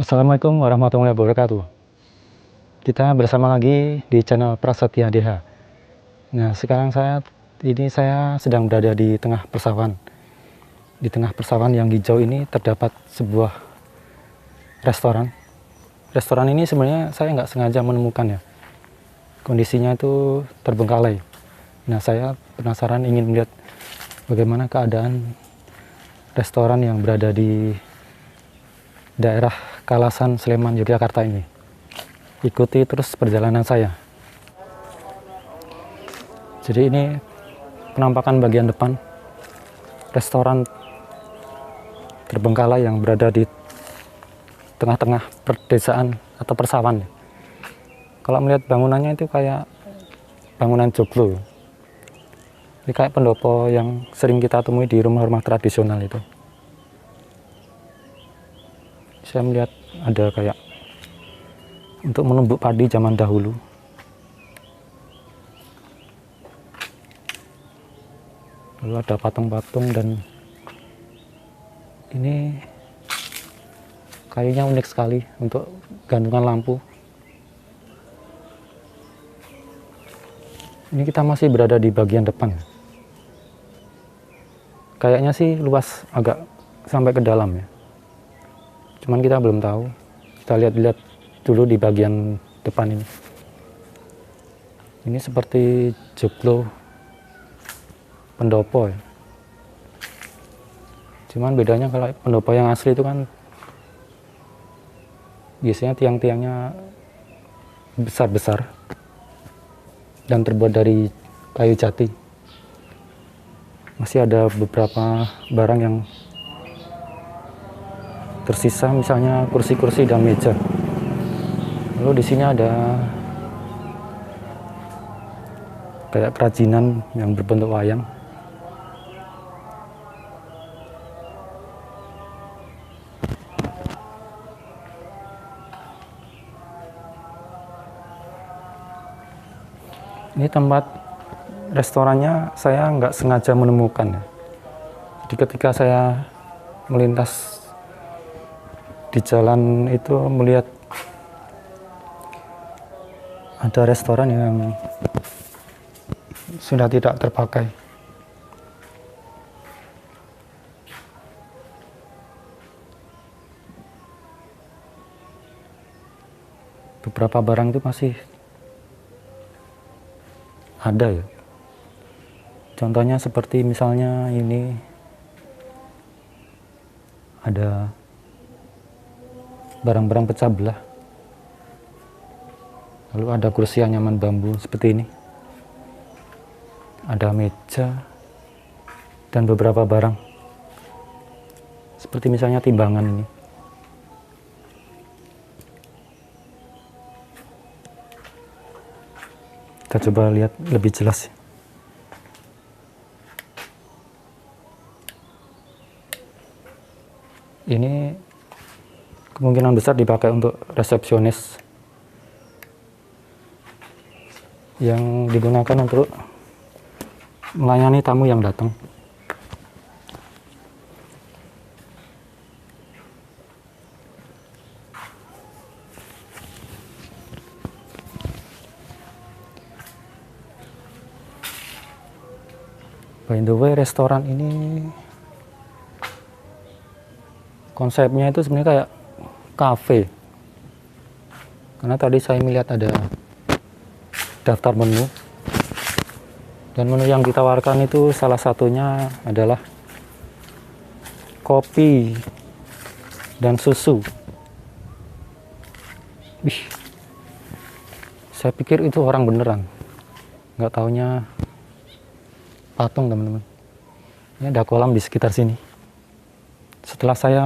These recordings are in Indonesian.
Assalamualaikum warahmatullahi wabarakatuh. Kita bersama lagi di channel Prasetya DH. Nah, sekarang saya sedang berada di tengah persawahan. Di tengah persawahan yang hijau ini terdapat sebuah restoran. Restoran ini sebenarnya saya nggak sengaja menemukannya. Kondisinya itu terbengkalai. Nah, saya penasaran ingin melihat bagaimana keadaan restoran yang berada di daerah Kalasan, Sleman, Yogyakarta ini. Ikuti terus perjalanan saya. Jadi ini penampakan bagian depan restoran terbengkalai yang berada di tengah-tengah perdesaan atau persawahan. Kalau melihat bangunannya itu kayak bangunan joglo. Ini kayak pendopo yang sering kita temui di rumah-rumah tradisional itu. Saya melihat ada kayak untuk menumbuk padi zaman dahulu. Lalu ada patung-patung dan ini kayunya unik sekali untuk gantungan lampu. Ini kita masih berada di bagian depan. Kayaknya sih luas agak sampai ke dalam ya. Cuman kita belum tahu. Kita lihat-lihat dulu di bagian depan ini. Ini seperti joglo pendopo ya. Cuman bedanya kalau pendopo yang asli itu kan biasanya tiang-tiangnya besar-besar dan terbuat dari kayu jati. Masih ada beberapa barang yang tersisa, misalnya kursi-kursi dan meja. Lalu di sini ada kayak kerajinan yang berbentuk wayang. Ini tempat restorannya saya nggak sengaja menemukan. Jadi ketika saya melintas di jalan itu melihat ada restoran yang sudah tidak terpakai. Beberapa barang itu masih ada ya. Contohnya seperti misalnya ini ada barang-barang pecah belah. Lalu ada kursi anyaman bambu seperti ini. Ada meja dan beberapa barang. Seperti misalnya timbangan ini. Kita coba lihat lebih jelas. Ini kemungkinan besar dipakai untuk resepsionis yang digunakan untuk melayani tamu yang datang. By the way, restoran ini konsepnya itu sebenarnya kayak kafe. Karena tadi saya melihat ada daftar menu. Dan menu yang ditawarkan itu salah satunya adalah kopi dan susu. Wih, saya pikir itu orang beneran. Nggak taunya patung, teman-teman. Ini ada kolam di sekitar sini. Setelah saya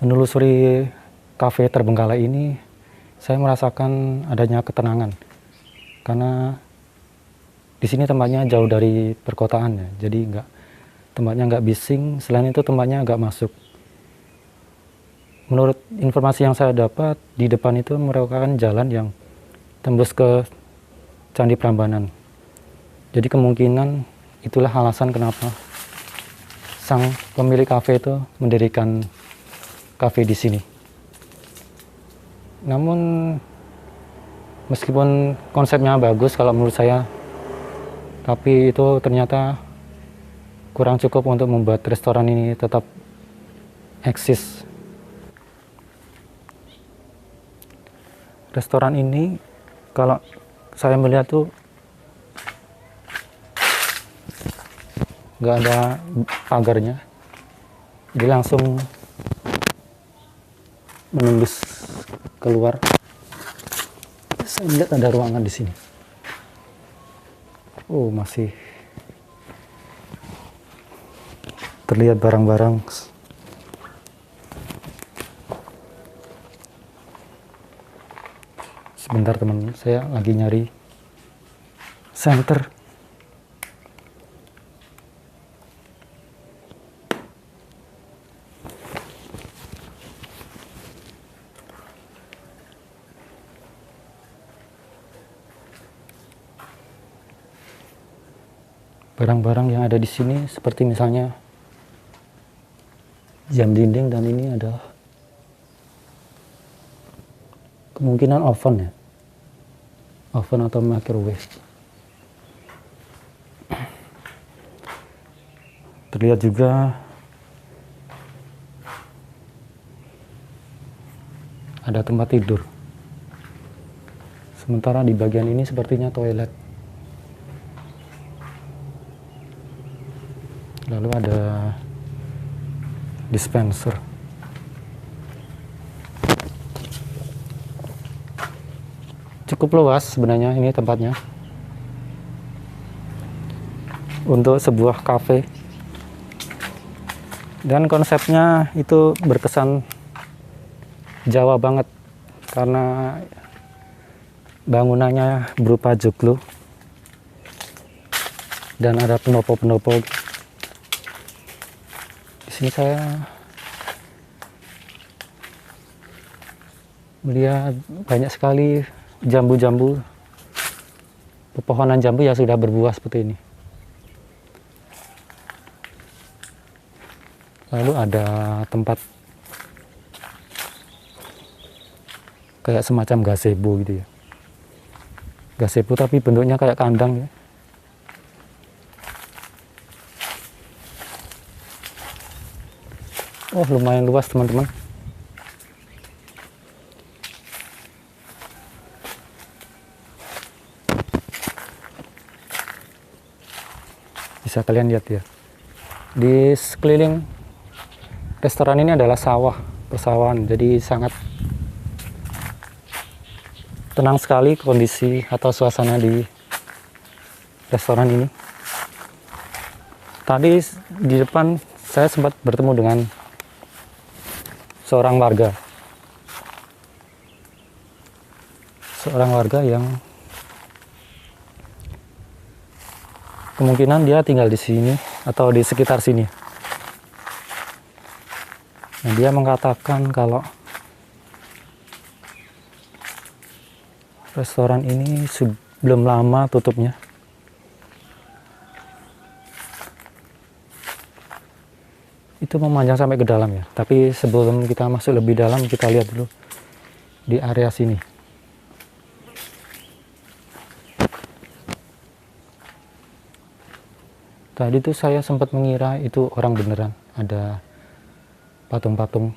menelusuri kafe terbengkalai ini, saya merasakan adanya ketenangan. Karena di sini tempatnya jauh dari perkotaan ya, jadi tempatnya nggak bising. Selain itu tempatnya nggak masuk. Menurut informasi yang saya dapat, di depan itu merupakan jalan yang tembus ke Candi Prambanan. Jadi kemungkinan itulah alasan kenapa sang pemilik kafe itu mendirikan kafe di sini. Namun meskipun konsepnya bagus kalau menurut saya, tapi itu ternyata kurang cukup untuk membuat restoran ini tetap eksis. Restoran ini kalau saya melihat tuh nggak ada pagarnya, jadi langsung menembus keluar. Saya lihat ada ruangan di sini. Oh, masih terlihat barang-barang. Sebentar teman, saya lagi nyari senter. Barang-barang yang ada di sini seperti misalnya jam dinding, dan ini adalah kemungkinan oven ya, oven atau microwave. Terlihat juga ada tempat tidur. Sementara di bagian ini sepertinya toilet. Lalu ada dispenser. Cukup luas sebenarnya ini tempatnya untuk sebuah kafe, dan konsepnya itu berkesan Jawa banget karena bangunannya berupa joglo dan ada pendopo-pendopo. Di sini saya melihat banyak sekali jambu-jambu, pepohonan jambu yang sudah berbuah seperti ini. Lalu ada tempat kayak semacam gazebo gitu ya. Gazebo tapi bentuknya kayak kandang ya. Oh, lumayan luas teman-teman. Bisa kalian lihat ya. Di sekeliling restoran ini adalah sawah, persawahan. Jadi sangat tenang sekali kondisi atau suasana di restoran ini. Tadi di depan saya sempat bertemu dengan seorang warga yang kemungkinan dia tinggal di sini atau di sekitar sini. Nah, dia mengatakan kalau restoran ini belum lama tutupnya. Itu memanjang sampai ke dalam ya. Tapi sebelum kita masuk lebih dalam, kita lihat dulu di area sini. Tadi tuh saya sempat mengira itu orang beneran. Ada patung-patung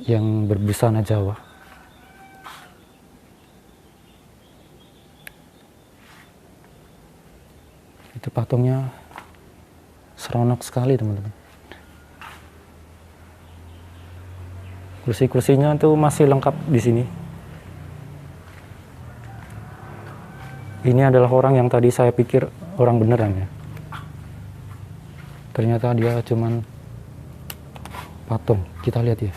yang berbusana Jawa. Itu patungnya seronok sekali teman-teman. Kursi-kursinya tuh masih lengkap di sini. Ini adalah orang yang tadi saya pikir orang beneran ya. Ternyata dia cuman patung. Kita lihat ya.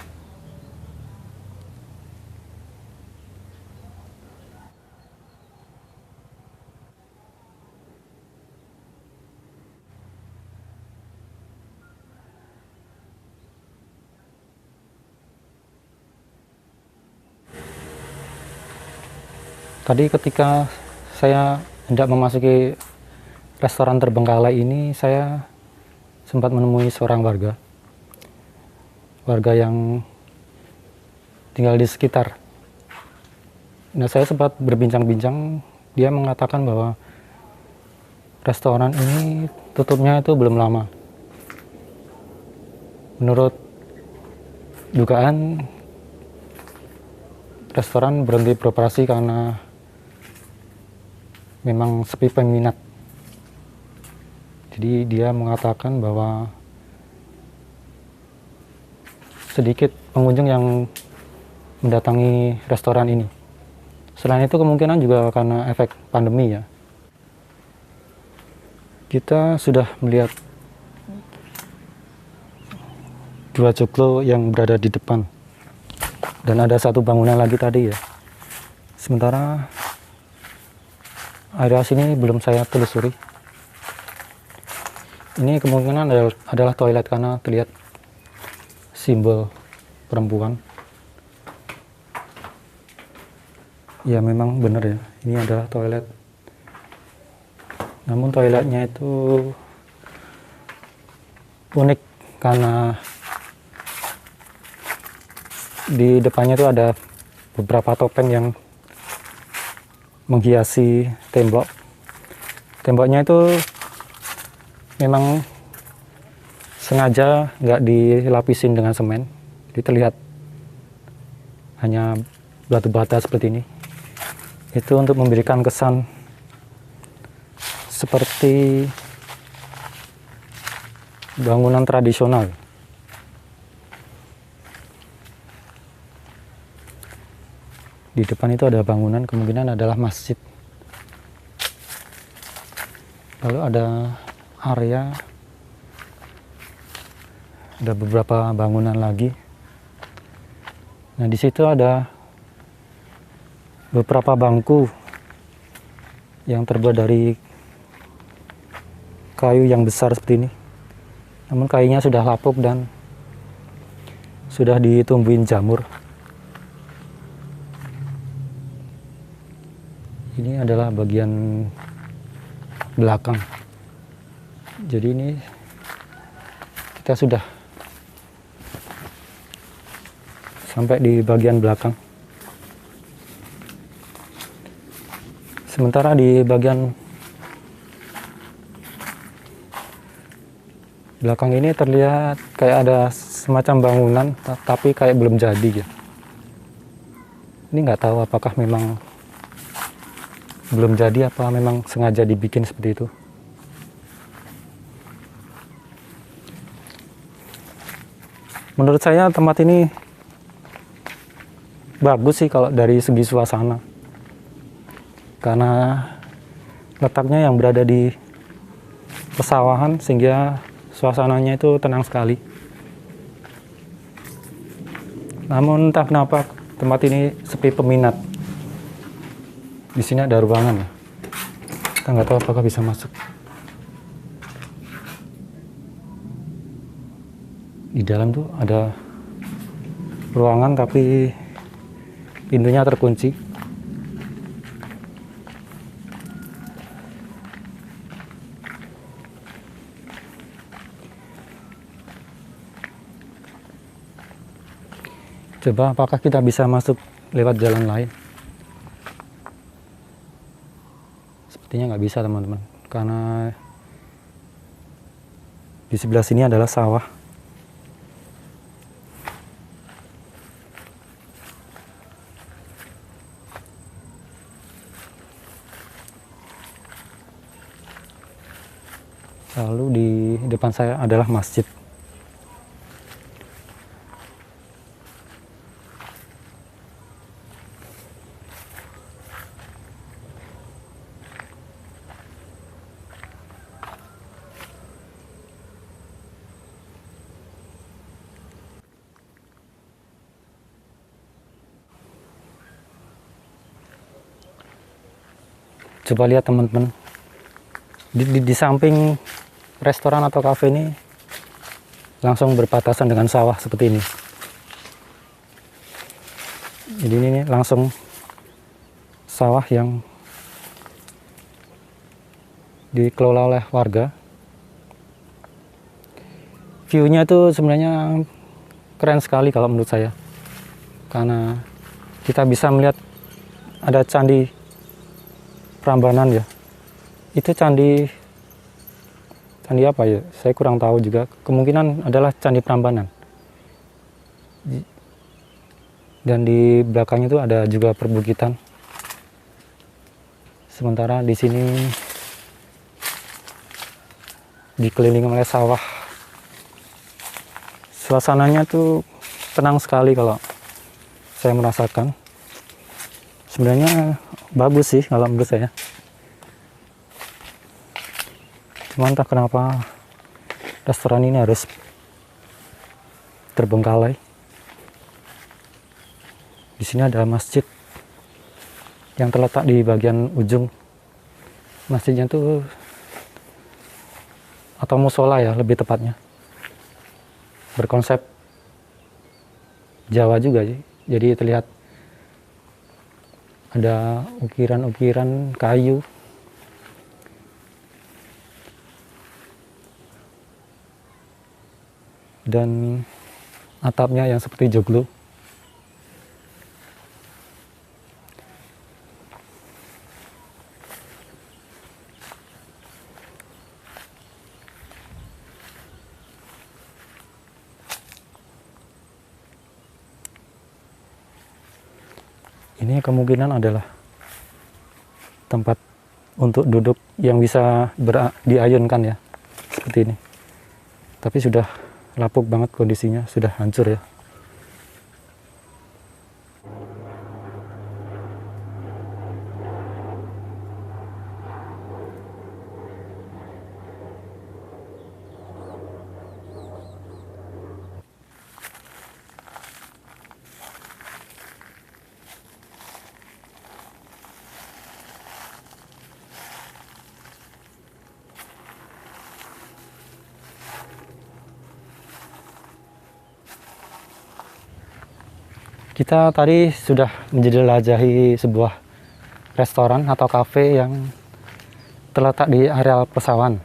Tadi ketika saya hendak memasuki restoran terbengkalai ini, saya sempat menemui seorang warga yang tinggal di sekitar. Nah, saya sempat berbincang-bincang, dia mengatakan bahwa restoran ini tutupnya itu belum lama. Menurut dugaan, restoran berhenti beroperasi karena memang sepi peminat. Jadi dia mengatakan bahwa sedikit pengunjung yang mendatangi restoran ini. Selain itu kemungkinan juga karena efek pandemi ya. Kita sudah melihat dua joglo yang berada di depan. Dan ada satu bangunan lagi tadi ya. Sementara area sini belum saya telusuri. Ini kemungkinan adalah toilet karena terlihat simbol perempuan. Ya memang benar ya, ini adalah toilet. Namun toiletnya itu unik karena di depannya itu ada beberapa topeng yang menghiasi tembok. Temboknya itu memang sengaja nggak dilapisin dengan semen, jadi terlihat hanya batu bata seperti ini. Itu untuk memberikan kesan seperti bangunan tradisional. Di depan itu ada bangunan, kemungkinan adalah masjid. Lalu ada area, ada beberapa bangunan lagi. Nah, di situ ada beberapa bangku yang terbuat dari kayu yang besar seperti ini. Namun kayunya sudah lapuk dan sudah ditumbuhin jamur. Ini adalah bagian belakang. Jadi ini kita sudah sampai di bagian belakang. Sementara di bagian belakang ini terlihat kayak ada semacam bangunan, tapi kayak belum jadi ya. Ini nggak tahu apakah memang belum jadi apa memang sengaja dibikin seperti itu. Menurut saya tempat ini bagus sih kalau dari segi suasana, karena letaknya yang berada di pesawahan sehingga suasananya itu tenang sekali. Namun entah kenapa tempat ini sepi peminat. Di sini ada ruangan ya. Kita nggak tahu apakah bisa masuk. Di dalam tuh ada ruangan tapi pintunya terkunci. Coba apakah kita bisa masuk lewat jalan lain? Sepertinya nggak bisa teman-teman, karena di sebelah sini adalah sawah. Lalu di depan saya adalah masjid. Coba lihat teman-teman, di samping restoran atau kafe ini langsung berbatasan dengan sawah seperti ini. Jadi ini langsung sawah yang dikelola oleh warga. View-nya itu sebenarnya keren sekali kalau menurut saya. karena kita bisa melihat ada candi Prambanan ya. Itu candi apa ya? Saya kurang tahu juga. Kemungkinan adalah Candi Prambanan. Dan di belakang itu ada juga perbukitan. Sementara di sini dikelilingi oleh sawah. Suasananya tuh tenang sekali kalau saya merasakan. Sebenarnya bagus sih kalau menurut saya. Cuman entah kenapa restoran ini harus terbengkalai. Di sini ada masjid yang terletak di bagian ujung. Masjidnya tuh, atau musola ya lebih tepatnya, berkonsep Jawa juga sih. Jadi terlihat ada ukiran-ukiran kayu. Dan atapnya yang seperti joglo. Ini kemungkinan adalah tempat untuk duduk yang bisa diayunkan ya, seperti ini. Tapi sudah lapuk banget kondisinya, sudah hancur ya. Kita tadi sudah menjelajahi sebuah restoran atau kafe yang terletak di areal persawahan.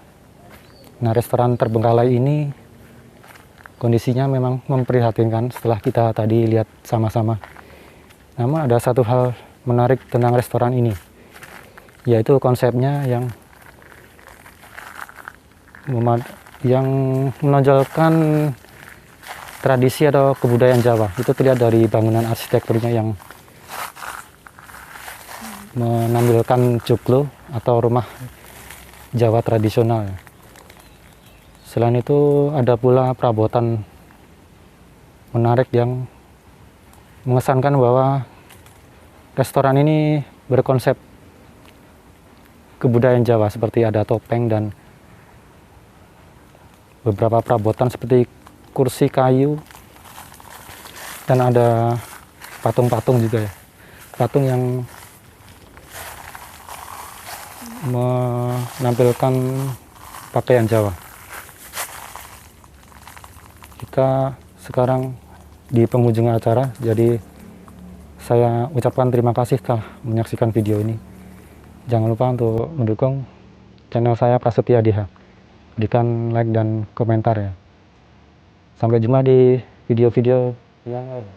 Nah, restoran terbengkalai ini kondisinya memang memprihatinkan setelah kita tadi lihat sama-sama. Namun ada satu hal menarik tentang restoran ini, yaitu konsepnya yang menonjolkan tradisi atau kebudayaan Jawa. Itu terlihat dari bangunan arsitekturnya yang menampilkan joglo atau rumah Jawa tradisional. Selain itu ada pula perabotan menarik yang mengesankan bahwa restoran ini berkonsep kebudayaan Jawa, seperti ada topeng dan beberapa perabotan seperti kursi kayu, dan ada patung-patung juga ya, patung yang menampilkan pakaian Jawa. Kita sekarang di penghujung acara, jadi saya ucapkan terima kasih telah menyaksikan video ini. Jangan lupa untuk mendukung channel saya Prasetya Diha, berikan like dan komentar ya. Sampai jumpa di video-video yang lain.